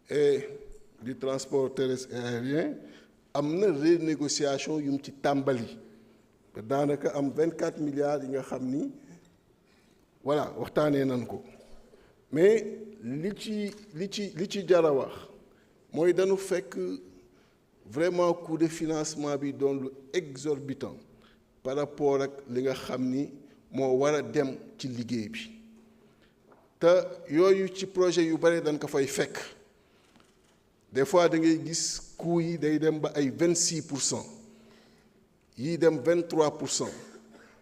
et du transport terrestre et aérien am na renégociation yu mu ci tàmbali daanaka am 24 milliards yi nga xam ni voilà waxtaanee nañ ko mais li ci jar a wax mooy dañu fekk vraiment coût de financement bi doon lu exorbitant par rapport ak li nga xam ni moo war a dem ci liggéey bi te yooyu ci projet yu bare dañ ko fay fekk des fois da ngay gis coût yi day dem ba ay 26%. yii dem 23%.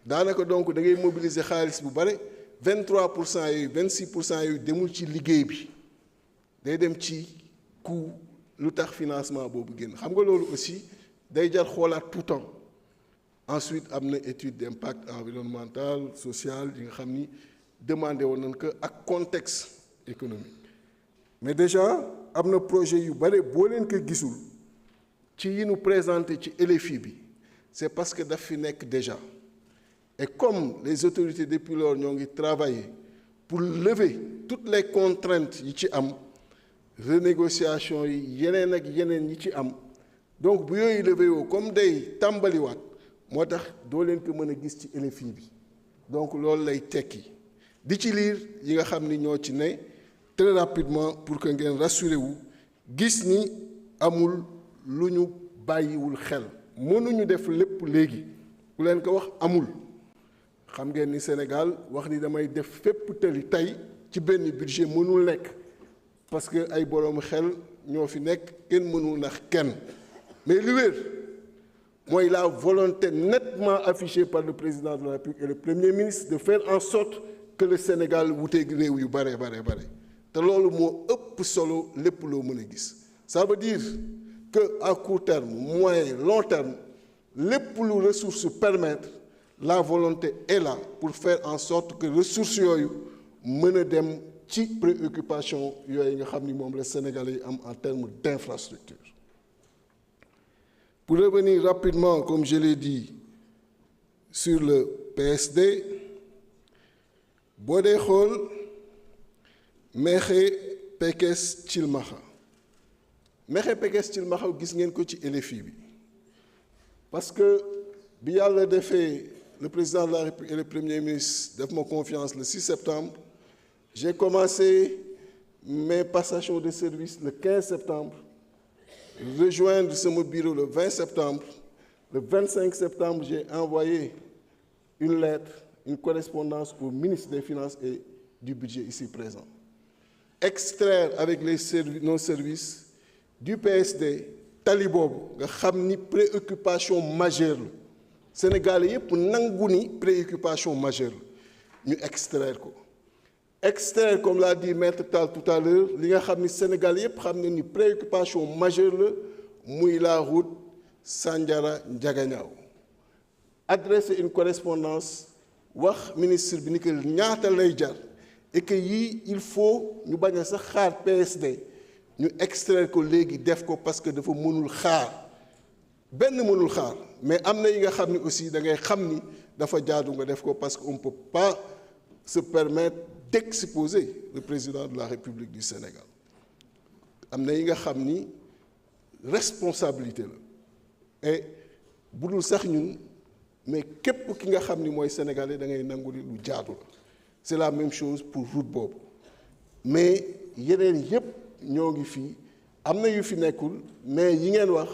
daanaka donc da ngay mobiliser xaalis bu bare 23% yooyu 26% yooyu demul ci liggéey bi day dem ci coût lu tax financement boobu génn xam nga loolu aussi day jar xoolaat tout temps. Ensuite am na étude d'impact environnemental social yi nga xam ni demandé woon nañ ko ak contexte économique mais déjà am na projet yu bare boo leen ko gisul ci yi nu présenté ci LFI bi c'est parce que daf fi nekk déjà et comme les autorités depuis lors ñoo ngi travailler pour lever toutes les contraintes yi ci am renégociation yi yeneen ak yeneen yi ci am donc bu yooyu levé woo comme day tàmbaliwaat moo tax doo leen ko mën a gis ci LFI bi donc loolu lay tekki di ci liir yi nga xam ni ñoo ci ne très rapidement pour que ngeen rassuré wu gis ni amul lu ñu bàyyiwul xel mënuñu def lépp léegi ku leen ko wax amul xam ngeen ni Sénégal wax ni damay def fépp tali tey ci benn budget mënul nekk parce que ay boroomu xel ñoo fi nekk kenn mënul nax kenn mais li wér mooy la volonté nettement affichée par le président de la République et le premier ministre de faire en sorte que le Sénégal wuteeg réew yu bare te loolu moo ëpp solo lépp loo mën a gis ça veut dire que à court terme moyen long terme lépp lu ressources permettre la volonté est là pour faire en sorte que ressources yooyu mën a dem ci préoccupation yooyu nga xam ni moom la Sénégalais yi am en termes d'infrastructure. Pour revenir rapidement, comme je l'ai dit, sur le PSD, boo dee xool Mékhé Pekes Thilmakha Mékhé Pekes Thilmakha gis ngeen ko ci LFI bi parce que bi yàlla defee le président de la République et le premier ministre def ma confiance le 6 septembre j'ai commencé mes passations de service le 15 septembre rejoindre sama bureau le 20 septembre le 25 septembre j'ai envoyé une lettre une correspondance au ministre des Finances et du Budget ici présent extraire avec nos services du PSD tali boobu nga xam ni préoccupation majeure la Sénégalais yépp nangu ni préoccupation majeure la ñu extraire comme l'a dit maître Tall tout à l'heure li nga xam ni Sénégalais yépp xam ne ni préoccupation majeure la muy la route Sandiara-Ndiaganiao adresser une correspondance wax ministre bi ni que ñaata lay jar et que yii il faut ñu bañ a sax xaar PSD ñu extraire ko léegi def ko parce que dafa mënul xaar benn mënul xaar mais am na yi nga xam ni aussi da ngay xam ni dafa jaadu nga def ko parce que on ne peut pas se permettre d'exposer le président de la République du Sénégal am na yi nga xam ni responsabilité la et bu dul sax ñun mais képp ki nga xam ni mooy sénégalais da ngay nangu ni lu jaadu la c'est la même chose pour route boobu mais yeneen yépp ñoo ngi fii am na yu fi nekkul mais yi ngeen wax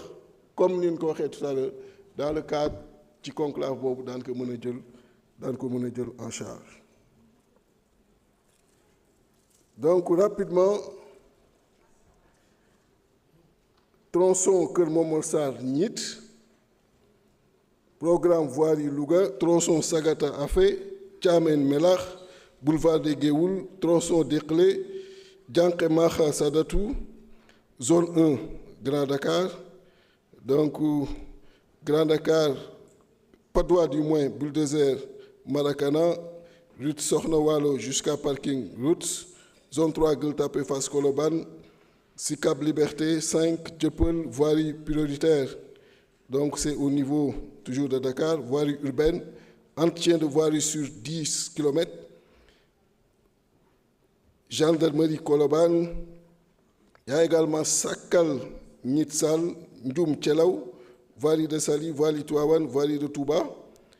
comme ni ñu ko waxee tout à l'heure dans le cadre ci conclave boobu daan ko mën a jël en charge donc rapidement tronçon Kër Momar Sarr Gnitt programme voirie Louga tronçon Sagata Afé Thiamène Melax boulevard des Guéoul tronçon Derklé Dianké Maxa Sadatou zone 1 Grand Dakar donc Grand Dakar Padoua du moins Bulldozer Maracana route Sokhna Walo jusqu'à parking route zone 3 Gueule Tapée Fass Colobane Sicap Liberté 5 Dieuppeul voirie prioritaire donc c'est au niveau toujours de Dakar voirie urbaine entretien de voirie sur 10 kilomètres gendarmerie Colobane Il y a également Sakal, Nitsal, Ndjoum Tchelaou, voirie de Sali, voirie Touawan, voirie de Touba,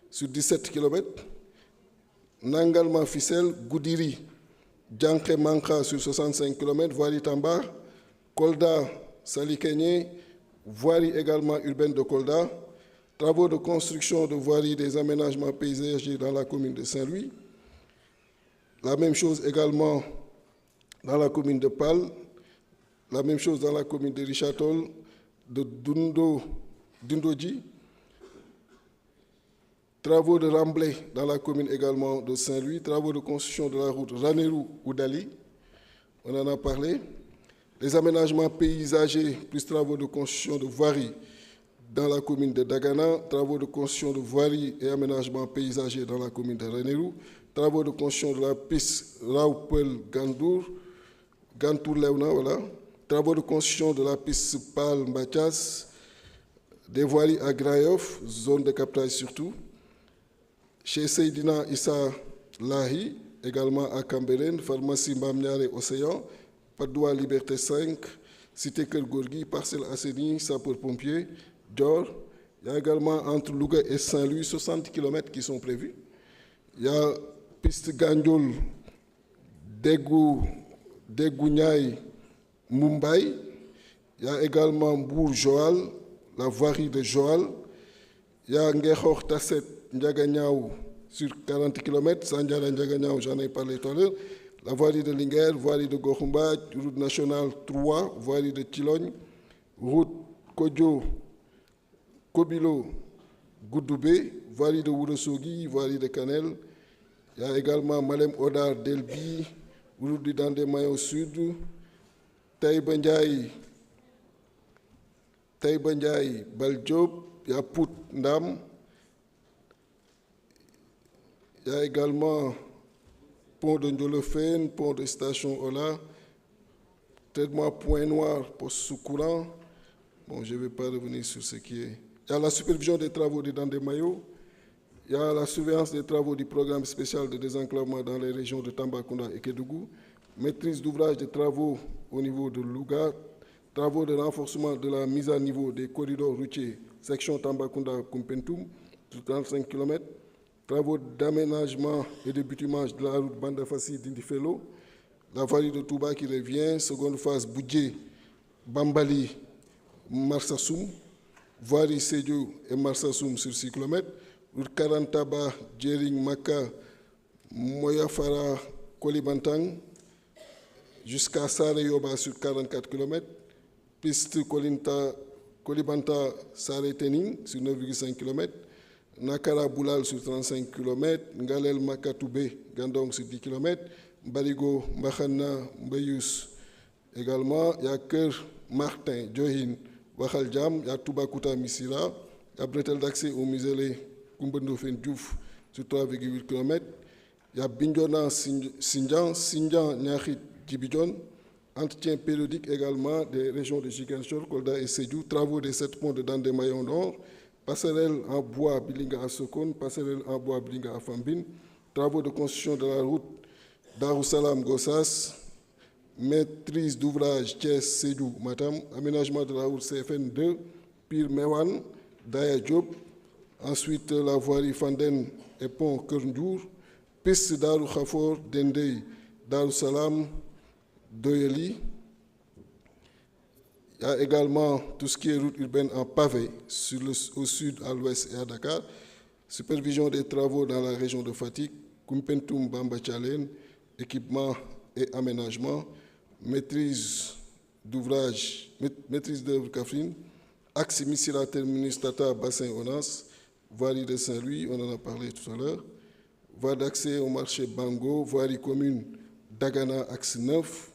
sur 17 km. Nangalma Fissel, Goudiri, Djanké Manka sur 65 km, voirie Tamba, Kolda, Sali Kenyé, voirie également urbaine de Kolda, travaux de construction de voirie des aménagements paysagers dans la commune de Saint-Louis. La même chose également dans la commune de Pal, la même chose dans la commune de Richatol, de Dundoji. Travaux de remblai dans la commune également de Saint-Louis, travaux de construction de la route Ranérou-Oudali, on en a parlé. Les aménagements paysagers plus travaux de construction de voirie dans la commune de Dagana, travaux de construction de voirie et aménagements paysagers dans la commune de Ranérou, travaux de construction de la piste Raoupel-Gandour, Gantour-Leuna, voilà. Travaux de construction de la piste Pal-Mbatias, des voiries à Grayoff, zone de captage surtout. Chez Seydina Issa Lahi, également à Cambérène, pharmacie Mamniare Océan, Padoua Liberté 5, Cité Kergorgui, Parcelle Asseni, Sapeur-Pompier, Dior. Il y a également entre Louga et Saint-Louis 60 km qui sont prévus. Il y a piste Gandiol, Dégougnay, Mumbai. Il y a également Bourg-Joal, la voirie de Joal. Il y a Ngehor Tasset, Ndiaganyao sur 40 km, Sandiara Ndiaganyao, j'en ai parlé tout à l'heure. La voirie de Linguer, voirie de Gokhumba, route nationale 3, voirie de Tilogne, route Kodjo, Kobilo, Goudoubé, voirie de Wurosogi, voirie de Canel. Il y a également Malem Odar Delbi, route du Dandemayo Sud, Taïbandiaï, Baljob, il y a Pout Ndam. Il y a également pont de Ndjolofène, pont de Station Ola, traitement Point Noir, poste sous courant. Bon, je ne vais pas revenir sur ce qui est. Il y a la supervision des travaux de Dandemayo. Il y a la surveillance des travaux du programme spécial de désenclavement dans les régions de Tambacounda et Kédougou. Maîtrise d'ouvrage des travaux au niveau de Louga. Travaux de renforcement de la mise à niveau des corridors routiers, section Tambacounda-Kumpentoum, sur 35 km. Travaux d'aménagement et de bitumage de la route Bandafassi-Dindifelo. La voirie de Touba qui revient, seconde phase Boudjé, Bambali, Marsassoum. Voirie Sédiou et Marsassoum sur 6 km. Route Karantaba, Djering, Maka, Moyafara, Kolibantang, jusqu'à Sarayoba sur 44 km. Piste Kolibanta, Sare-Tening sur 9,5 km. Nakara Boulal sur 35 km. Ngalel Makatoubé, Gandong sur 10 km. Baligo, Mbahana, Mbayus également. Il y a Cœur, Martin, Djohin, Wakhaljam, il y a Toubakouta, Missira. Il y a Bretel d'accès au musée Kumbendo Diouf sur 3,8 km. Il y a Bindjona, Sinjan, Nyahit, Djibidjon. Entretien périodique également des régions de Ziguinchor, Kolda et Sédhiou. Travaux des 7 ponts de Dandemayo Nord. Passerelle en bois Bilinga à Sokone. Passerelle en bois Bilinga à Fambine. Travaux de construction de la route Darussalam-Gossas. Maîtrise d'ouvrage Thiès, Sédhiou, Matam. Aménagement de la route CFN 2, Pire-Mewan, Daya Diop. Ensuite, la voirie Fanden et pont Kerndour. Piste Darou Khafor, Dendey, Darussalam, Doyeli. Il y a également tout ce qui est route urbaine en pavé au sud, à l'ouest et à Dakar. Supervision des travaux dans la région de Fatick, Kumpentoum, Bamba Tchalen, équipement et aménagement, maîtrise d'ouvrage, maîtrise d'œuvre Kafrine, axe Missira terminus Tata Bassin Onas, voirie de Saint-Louis, on en a parlé tout à l'heure, voie d'accès au marché Bango, voirie commune Dagana, axe 9,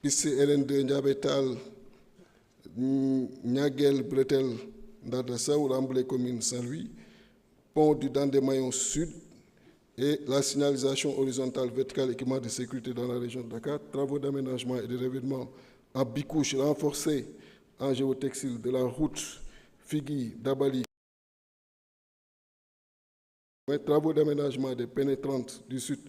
piste RN2 Ndiabetal, Niagel, Bretel, Ndadassau, Ramblé, commune Saint-Louis, pont du Dandemayon Sud et la signalisation horizontale verticale équipement de sécurité dans la région de Dakar, travaux d'aménagement et de revêtement en bicouche renforcés en géotextile de la route Figui-Dabali, travaux d'aménagement des pénétrantes du sud